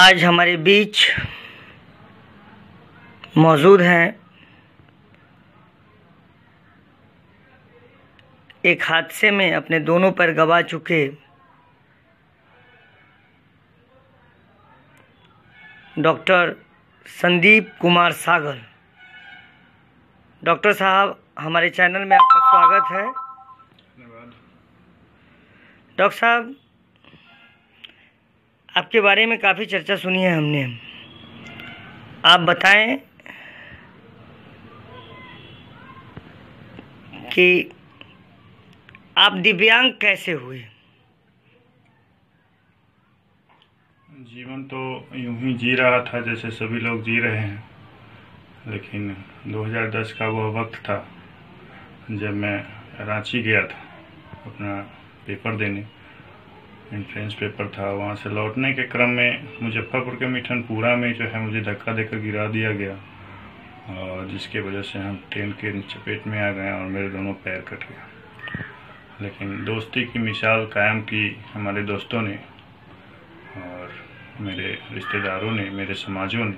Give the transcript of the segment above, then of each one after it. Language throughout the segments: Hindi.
आज हमारे बीच मौजूद हैं एक हादसे में अपने दोनों पैर गंवा चुके डॉक्टर संदीप कुमार सागर। डॉक्टर साहब, हमारे चैनल में आपका स्वागत है। धन्यवाद। डॉक्टर साहब, आपके बारे में काफ़ी चर्चा सुनी है हमने। आप बताएं कि आप दिव्यांग कैसे हुए? जीवन तो यूं ही जी रहा था जैसे सभी लोग जी रहे हैं, लेकिन 2010 का वह वक्त था जब मैं रांची गया था अपना पेपर देने। एंट्रेंस पेपर था। वहाँ से लौटने के क्रम में मुजफ्फरपुर के मिठनपुरा में जो है मुझे धक्का देकर गिरा दिया गया, और जिसके वजह से हम ट्रेन के चपेट में आ गए और मेरे दोनों पैर कट गए। लेकिन दोस्ती की मिसाल कायम की हमारे दोस्तों ने और मेरे रिश्तेदारों ने, मेरे समाजों ने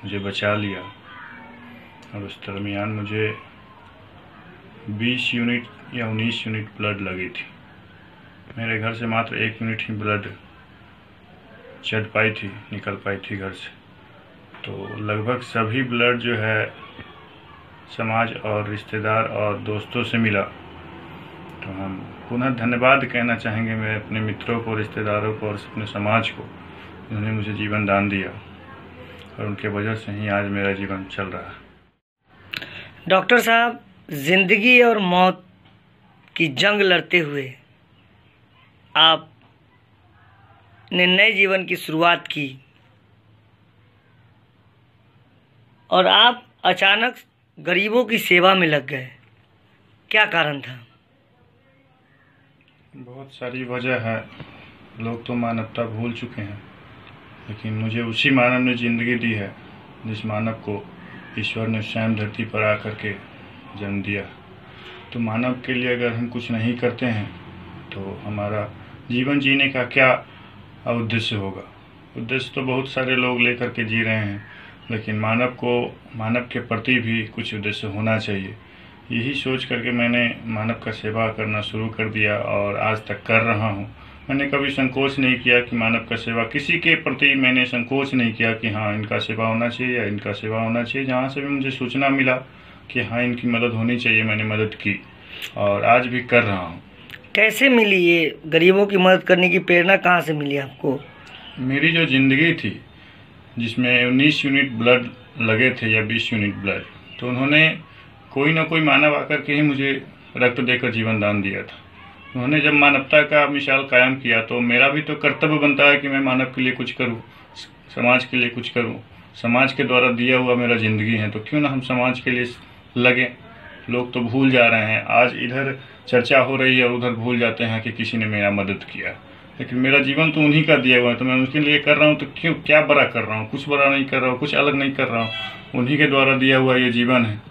मुझे बचा लिया। और उस दरमियान मुझे 20 यूनिट या 19 यूनिट ब्लड लगी थी। मेरे घर से मात्र 1 यूनिट ही ब्लड चढ़ पाई थी, निकल पाई थी घर से। तो लगभग सभी ब्लड जो है समाज और रिश्तेदार और दोस्तों से मिला। तो हम पुनः धन्यवाद कहना चाहेंगे मेरे अपने मित्रों को, रिश्तेदारों को और अपने समाज को, जिन्होंने मुझे जीवन दान दिया, और उनके वजह से ही आज मेरा जीवन चल रहा है। डॉक्टर साहब, जिंदगी और मौत की जंग लड़ते हुए आप ने नए जीवन की शुरुआत की, और आप अचानक गरीबों की सेवा में लग गए। क्या कारण था? बहुत सारी वजह है। लोग तो मानवता भूल चुके हैं, लेकिन मुझे उसी मानव ने ज़िंदगी दी है जिस मानव को ईश्वर ने स्वयं धरती पर आकर के जन्म दिया। तो मानव के लिए अगर हम कुछ नहीं करते हैं तो हमारा जीवन जीने का क्या उद्देश्य होगा? उद्देश्य तो बहुत सारे लोग लेकर के जी रहे हैं, लेकिन मानव के प्रति भी कुछ उद्देश्य होना चाहिए। यही सोच करके मैंने मानव का सेवा करना शुरू कर दिया और आज तक कर रहा हूँ। मैंने कभी संकोच नहीं किया कि मानव का सेवा, किसी के प्रति मैंने संकोच नहीं किया कि हाँ इनका सेवा होना चाहिए या इनका सेवा होना चाहिए। जहाँ से भी मुझे सूचना मिला कि हाँ इनकी मदद होनी चाहिए, मैंने मदद की और आज भी कर रहा हूँ। कैसे मिली ये गरीबों की मदद करने की प्रेरणा? कहाँ से मिली आपको? मेरी जो ज़िंदगी थी जिसमें 19 यूनिट ब्लड लगे थे या 20 यूनिट ब्लड, तो उन्होंने कोई ना कोई मानव आकर के ही मुझे रक्त देकर जीवन दान दिया था। उन्होंने जब मानवता का मिसाल कायम किया तो मेरा भी तो कर्तव्य बनता है कि मैं मानव के लिए कुछ करूं, समाज के लिए कुछ करूं। समाज के द्वारा दिया हुआ मेरा ज़िंदगी है, तो क्यों ना हम समाज के लिए लगें। लोग तो भूल जा रहे हैं, आज इधर चर्चा हो रही है और उधर भूल जाते हैं कि किसी ने मेरा मदद किया। लेकिन मेरा जीवन तो उन्हीं का दिया हुआ है, तो मैं उनके लिए कर रहा हूँ। तो क्यों, क्या बड़ा कर रहा हूँ? कुछ बड़ा नहीं कर रहा हूँ, कुछ अलग नहीं कर रहा हूँ। उन्हीं के द्वारा दिया हुआ ये जीवन है।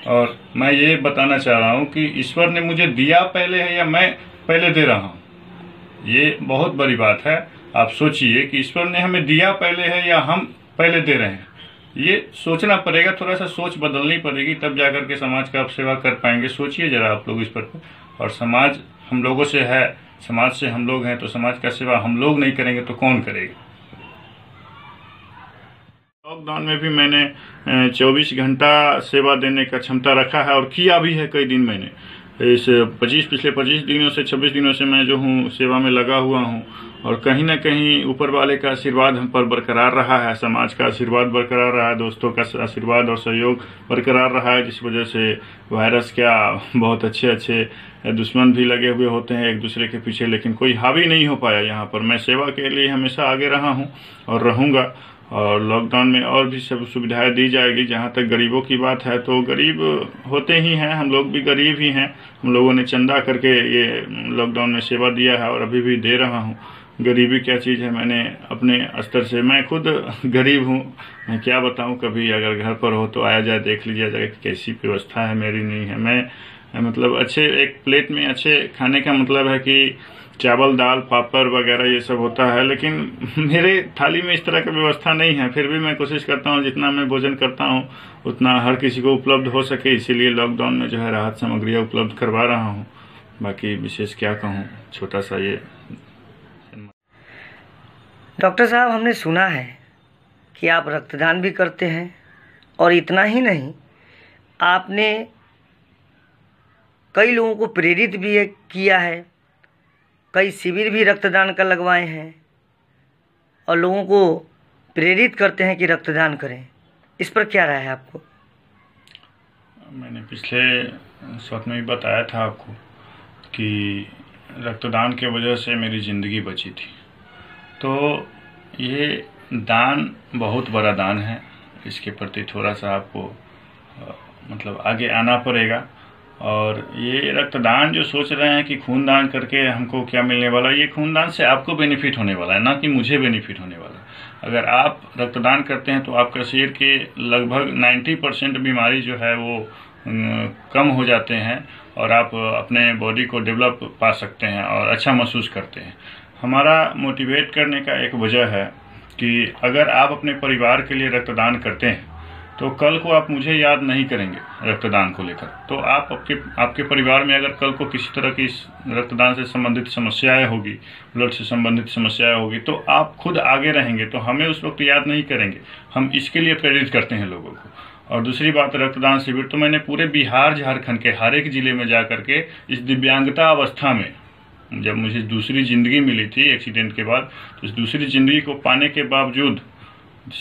और मैं ये बताना चाह रहा हूँ कि ईश्वर ने मुझे दिया पहले है या मैं पहले दे रहा हूँ, ये बहुत बड़ी बात है। आप सोचिए कि ईश्वर ने हमें दिया पहले है या हम पहले दे रहे हैं। ये सोचना पड़ेगा, थोड़ा सा सोच बदलनी पड़ेगी, तब जाकर के समाज का आप सेवा कर पाएंगे। सोचिए जरा आप लोग इस पर। और समाज हम लोगों से है, समाज से हम लोग हैं, तो समाज का सेवा हम लोग नहीं करेंगे तो कौन करेगा? लॉकडाउन में भी मैंने 24 घंटा सेवा देने का क्षमता रखा है और किया भी है कई दिन। मैंने पिछले 25 दिनों से 26 दिनों से मैं जो हूँ सेवा में लगा हुआ हूँ, और कहीं ना कहीं ऊपर वाले का आशीर्वाद हम पर बरकरार रहा है, समाज का आशीर्वाद बरकरार रहा है, दोस्तों का आशीर्वाद और सहयोग बरकरार रहा है, जिस वजह से वायरस क्या बहुत अच्छे दुश्मन भी लगे हुए होते हैं एक दूसरे के पीछे, लेकिन कोई हावी नहीं हो पाया यहाँ पर। मैं सेवा के लिए हमेशा आगे रहा हूँ और रहूँगा। और लॉकडाउन में और भी सब सुविधाएं दी जाएगी। जहाँ तक गरीबों की बात है तो गरीब होते ही हैं, हम लोग भी गरीब ही हैं। हम लोगों ने चंदा करके ये लॉकडाउन में सेवा दिया है और अभी भी दे रहा हूँ। गरीबी क्या चीज़ है, मैंने अपने स्तर से, मैं खुद गरीब हूँ, मैं क्या बताऊँ। कभी अगर घर पर हो तो आया जाए, देख लीजिए जाए कि कैसी व्यवस्था है। मेरी नहीं है, मैं मतलब अच्छे एक प्लेट में अच्छे खाने का मतलब है कि चावल दाल पापड़ वगैरह ये सब होता है, लेकिन मेरे थाली में इस तरह की व्यवस्था नहीं है। फिर भी मैं कोशिश करता हूँ जितना मैं भोजन करता हूँ उतना हर किसी को उपलब्ध हो सके, इसीलिए लॉकडाउन में जो है राहत सामग्रियाँ उपलब्ध करवा रहा हूँ। बाकी विशेष क्या कहूँ, छोटा सा ये। डॉक्टर साहब, हमने सुना है कि आप रक्तदान भी करते हैं, और इतना ही नहीं, आपने कई लोगों को प्रेरित भी किया है, कई शिविर भी रक्तदान का लगवाए हैं और लोगों को प्रेरित करते हैं कि रक्तदान करें। इस पर क्या राय है आपको? मैंने पिछले वक्त में भी बताया था आपको कि रक्तदान के वजह से मेरी ज़िंदगी बची थी। तो ये दान बहुत बड़ा दान है, इसके प्रति थोड़ा सा आपको मतलब आगे आना पड़ेगा। और ये रक्तदान जो सोच रहे हैं कि खूनदान करके हमको क्या मिलने वाला, ये खूनदान से आपको बेनिफिट होने वाला है, ना कि मुझे बेनिफिट होने वाला है। अगर आप रक्तदान करते हैं तो आपका शरीर के लगभग 90% बीमारी जो है वो कम हो जाते हैं और आप अपने बॉडी को डेवलप पा सकते हैं और अच्छा महसूस करते हैं। हमारा मोटिवेट करने का एक वजह है कि अगर आप अपने परिवार के लिए रक्तदान करते हैं तो कल को आप मुझे याद नहीं करेंगे रक्तदान को लेकर। तो आप आपके परिवार में अगर कल को किसी तरह की रक्तदान से संबंधित समस्याएं होगी, ब्लड से संबंधित समस्याएं होगी, तो आप खुद आगे रहेंगे, तो हमें उस वक्त याद नहीं करेंगे। हम इसके लिए प्रेरित करते हैं लोगों को। और दूसरी बात, रक्तदान शिविर तो मैंने पूरे बिहार झारखंड के हर एक ज़िले में जा करके इस दिव्यांगता अवस्था में, जब मुझे दूसरी ज़िंदगी मिली थी एक्सीडेंट के बाद, तो इस दूसरी ज़िंदगी को पाने के बावजूद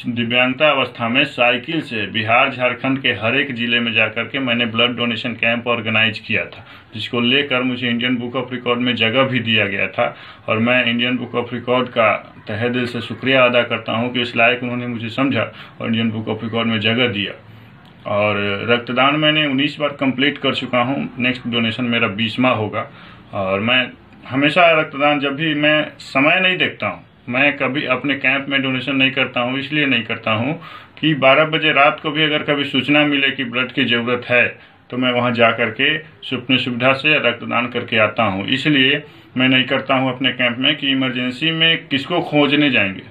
दिव्यांगता अवस्था में साइकिल से बिहार झारखंड के हर एक ज़िले में जाकर के मैंने ब्लड डोनेशन कैंप ऑर्गेनाइज किया था, जिसको लेकर मुझे इंडियन बुक ऑफ रिकॉर्ड में जगह भी दिया गया था। और मैं इंडियन बुक ऑफ रिकॉर्ड का तहे दिल से शुक्रिया अदा करता हूं कि इस लायक उन्होंने मुझे समझा और इंडियन बुक ऑफ रिकॉर्ड में जगह दिया। और रक्तदान मैंने 19 बार कंप्लीट कर चुका हूँ, नेक्स्ट डोनेशन मेरा 20वां होगा। और मैं हमेशा रक्तदान, जब भी मैं समय नहीं देखता हूँ, मैं कभी अपने कैंप में डोनेशन नहीं करता हूँ। इसलिए नहीं करता हूँ कि 12 बजे रात को भी अगर कभी सूचना मिले कि ब्लड की ज़रूरत है तो मैं वहाँ जा कर के अपनी सुविधा से रक्तदान करके आता हूँ। इसलिए मैं नहीं करता हूँ अपने कैंप में कि इमरजेंसी में किसको खोजने जाएंगे।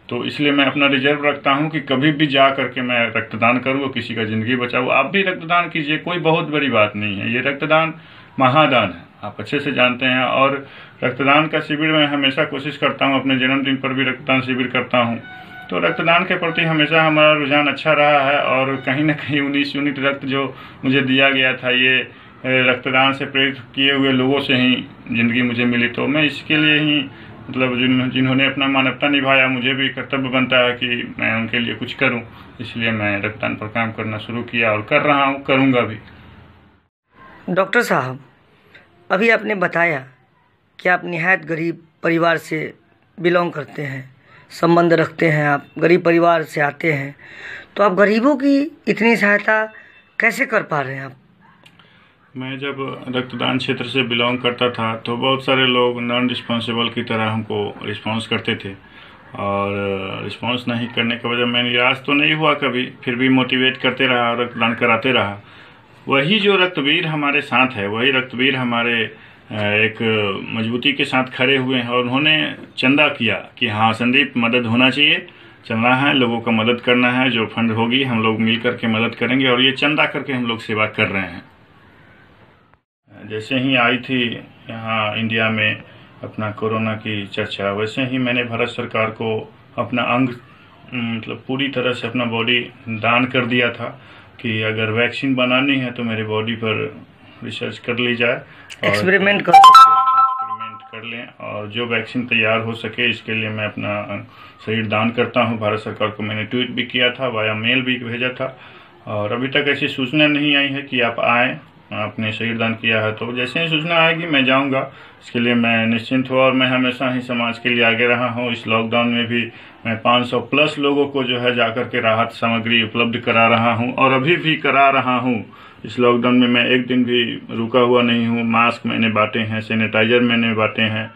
तो इसलिए मैं अपना रिजर्व रखता हूँ कि कभी भी जा करके मैं रक्तदान करूँ, किसी का ज़िंदगी बचाऊँ। आप भी रक्तदान कीजिए, कोई बहुत बड़ी बात नहीं है। ये रक्तदान महादान है, आप अच्छे से जानते हैं। और रक्तदान का शिविर मैं हमेशा कोशिश करता हूं, अपने जन्मदिन पर भी रक्तदान शिविर करता हूं। तो रक्तदान के प्रति हमेशा हमारा रुझान अच्छा रहा है। और कहीं ना कहीं 19 यूनिट रक्त जो मुझे दिया गया था, ये रक्तदान से प्रेरित किए हुए लोगों से ही ज़िंदगी मुझे मिली। तो मैं इसके लिए ही मतलब जिन्होंने अपना मानवता निभाया, मुझे भी कर्तव्य बनता है कि मैं उनके लिए कुछ करूँ। इसलिए मैं रक्तदान पर काम करना शुरू किया और कर रहा हूँ, करूँगा भी। डॉक्टर साहब, अभी आपने बताया कि आप निहायत गरीब परिवार से बिलोंग करते हैं, संबंध रखते हैं, आप गरीब परिवार से आते हैं, तो आप गरीबों की इतनी सहायता कैसे कर पा रहे हैं आप? मैं जब रक्तदान क्षेत्र से बिलोंग करता था तो बहुत सारे लोग नॉन रिस्पॉन्सिबल की तरह हमको रिस्पॉन्स करते थे। और रिस्पॉन्स नहीं करने की वजह मैं निराश तो नहीं हुआ कभी, फिर भी मोटिवेट करते रहा, रक्तदान कराते रहा। वही जो रक्तवीर हमारे साथ है, वही रक्तवीर हमारे एक मजबूती के साथ खड़े हुए हैं। और उन्होंने चंदा किया कि हाँ संदीप, मदद होना चाहिए, चलना है, लोगों का मदद करना है, जो फंड होगी हम लोग मिल करके मदद करेंगे। और ये चंदा करके हम लोग सेवा कर रहे हैं। जैसे ही आई थी यहाँ इंडिया में अपना कोरोना की चर्चा, वैसे ही मैंने भारत सरकार को अपना अंग मतलब पूरी तरह से अपना बॉडी दान कर दिया था कि अगर वैक्सीन बनानी है तो मेरे बॉडी पर रिसर्च कर ली जाए, एक्सपेरिमेंट कर लें। और जो वैक्सीन तैयार हो सके इसके लिए मैं अपना शरीर दान करता हूं। भारत सरकार को मैंने ट्वीट भी किया था, वाया मेल भी भेजा था। और अभी तक ऐसी सूचना नहीं आई है कि आप आएँ, आपने शरीर दान किया है। तो जैसे ही सूचना आएगी मैं जाऊंगा, इसके लिए मैं निश्चिंत हूँ। और मैं हमेशा ही समाज के लिए आगे रहा हूँ। इस लॉकडाउन में भी मैं 500+ लोगों को जो है जाकर के राहत सामग्री उपलब्ध करा रहा हूँ और अभी भी करा रहा हूँ। इस लॉकडाउन में मैं एक दिन भी रुका हुआ नहीं हूँ। मास्क मैंने बांटे हैं, सैनिटाइजर मैंने बांटे हैं।